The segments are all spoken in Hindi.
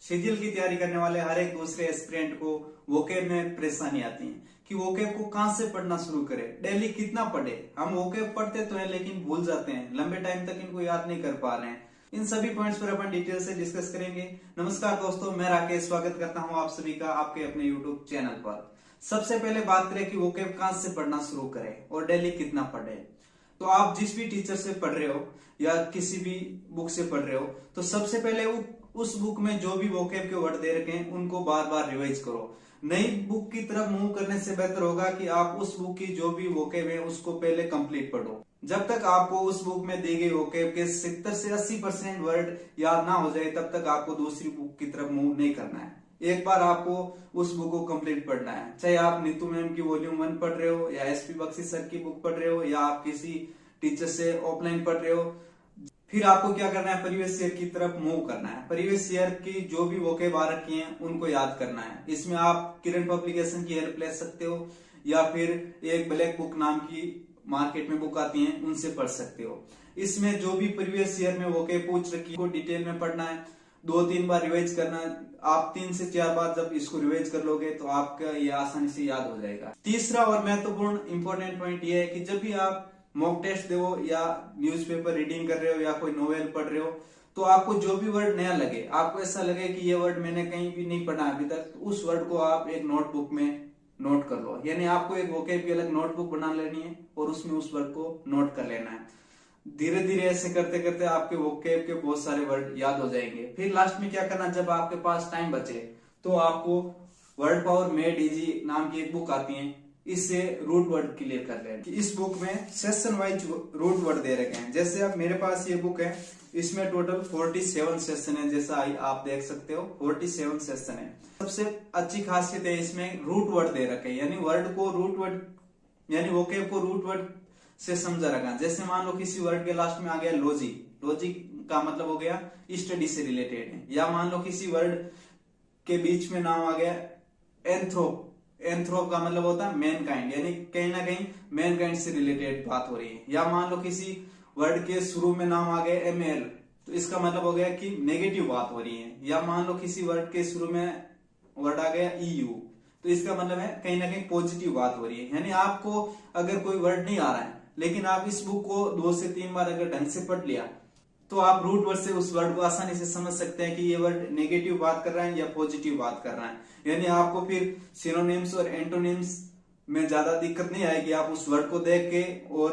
सीजीएल की तैयारी करने वाले हर एक दूसरे एस्पिरेंट को वोकेब में परेशानी आती है कि वोकेब को कहां से पढ़ना शुरू करें, डेली कितना पढ़े। हम वोकेब पढ़ते तो हैं लेकिन भूल जाते हैं, लंबे टाइम तक इनको याद नहीं कर पा रहे हैं। इन सभी पॉइंट्स पर अपन डिटेल से डिस्कस करेंगे। नमस्कार दोस्तों, मैं राकेश स्वागत करता हूं आप सभी का आपके अपने यूट्यूब चैनल पर। सबसे पहले बात करें कि वोकेब कहां से पढ़ना शुरू करें और डेली कितना पढ़े। तो आप जिस भी टीचर से पढ़ रहे हो या किसी भी बुक से पढ़ रहे हो, तो सबसे पहले उस बुक में जो भी वोकेब के वर्ड दे रखे हैं उनको बार बार रिवाइज करो। नई बुक की तरफ मूव करने से बेहतर होगा कि आप उस बुक की जो भी वोकेब है उसको पहले कंप्लीट पढ़ो। जब तक आपको उस बुक में दी गई वोकेब के 70 से 80% वर्ड याद ना हो जाए तब तक आपको दूसरी बुक की तरफ मूव नहीं करना है। एक बार आपको उस बुक को कंप्लीट पढ़ना है, चाहे आप नीतू मैम की वॉल्यूम 1 पढ़ रहे हो या एसपी बख्शी सर की बुक पढ़ रहे हो या आप किसी टीचर से ऑफलाइन पढ़ रहे हो। फिर आपको क्या करना है, प्रीवियस ईयर की तरफ मूव करना है। प्रीवियस ईयर की जो भी वोकेब आ रखी हैं उनको याद करना है। इसमें आप किरण पब्लिकेशन की हेल्प ले सकते हो या फिर एक ब्लैक बुक नाम की मार्केट में बुक आती हैं उनसे पढ़ सकते हो। इसमें जो भी प्रीवियस ईयर में वोकेब पूछ रखी है डिटेल में पढ़ना है, 2-3 बार रिवाइज करना है। आप 3 से 4 बार जब इसको रिवाइज कर लोगे तो आपका ये आसानी से याद हो जाएगा। तीसरा और महत्वपूर्ण इंपॉर्टेंट पॉइंट ये है कि जब भी आप मॉक टेस्ट दो या न्यूज़पेपर रीडिंग कर रहे हो या कोई नोवेल पढ़ रहे हो, तो आपको जो भी वर्ड नया लगे, आपको ऐसा लगे कि ये वर्ड मैंने कहीं भी नहीं पढ़ा अभी तक, तो उस वर्ड को आप एक नोटबुक में नोट कर लो। यानी आपको एक वोकेब की अलग नोटबुक बना लेनी है और उसमें उस वर्ड को नोट कर लेना है। धीरे धीरे ऐसे करते करते आपके वोकेब के बहुत सारे वर्ड याद हो जाएंगे। फिर लास्ट में क्या करना, जब आपके पास टाइम बचे तो आपको वर्ड पावर मेड इजी नाम की एक बुक आती है, इससे रूट वर्ड क्लियर कर लें। कि इस बुक में सेशन वाइज रूट वर्ड दे रखे हैं। जैसे अब मेरे पास ये बुक है, इसमें टोटल 47 सेशन है, जैसा आप देख सकते हो 47 सेशन है। सबसे अच्छी खासियत है इसमें रूट वर्ड दे रखे हैं, यानी वर्ड को रूट वर्ड यानी वोकेब को रूट वर्ड से समझा रखा। जैसे मान लो किसी वर्ड के लास्ट में आ गया लॉजिक, लॉजिक का मतलब हो गया स्टडी से रिलेटेड है। या मान लो किसी वर्ड के बीच में नाम आ गया एंथ्रोप, एंथ्रोप का मतलब होता है मैन काइंड, यानी कहीं ना कहीं मैन काइंड से रिलेटेड बात हो रही है। या मान लो किसी वर्ड के शुरू में नाम आ गया एमएल, तो इसका मतलब हो गया कि नेगेटिव बात हो रही है। या मान लो किसी वर्ड के शुरू में वर्ड आ गया ईयू, तो इसका मतलब है कहीं ना कहीं पॉजिटिव बात हो रही है। यानी आपको अगर कोई वर्ड नहीं आ रहा है लेकिन आप इस बुक को 2 से 3 बार अगर ढंग से पढ़ लिया तो आप रूट वर्ड से उस वर्ड को आसानी से समझ सकते हैं कि ये वर्ड नेगेटिव बात कर रहा है या पॉजिटिव बात कर रहा है। यानी आपको फिर सिनोनिम्स और एंटोनिम्स में ज्यादा दिक्कत नहीं आएगी। आप उस वर्ड को देख के और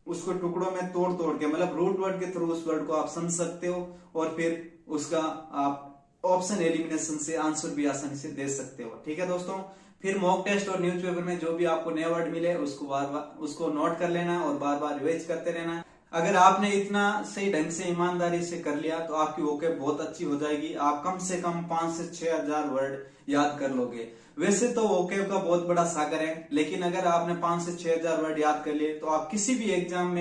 उसको टुकड़ों में तोड़ तोड़ के, मतलब रूट वर्ड के थ्रू उस वर्ड को आप समझ सकते हो और फिर उसका आप ऑप्शन एलिमिनेशन से आंसर भी आसानी से दे सकते हो। ठीक है दोस्तों, फिर मॉक टेस्ट और न्यूज़पेपर में जो भी आपको नया वर्ड मिले उसको बार बार उसको नोट कर लेना और बार बार रिवाइज करते रहना। अगर आपने इतना सही ढंग से ईमानदारी से कर लिया तो आपकी वोकेब बहुत अच्छी हो जाएगी। आप कम से कम 5 से 6 हजार वर्ड याद कर लोगे। वैसे तो वोकेब का बहुत बड़ा सागर है, लेकिन अगर आपने 5 से 6 हजार वर्ड याद कर लिए तो आप किसी भी एग्जाम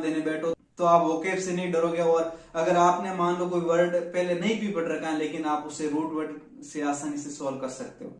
देने बैठो तो आप वोकेब से नहीं डरोगे। और अगर आपने मान लो कोई वर्ड पहले नहीं भी पढ़ रखा है लेकिन आप उसे रूट वर्ड से आसानी से सॉल्व कर सकते हो।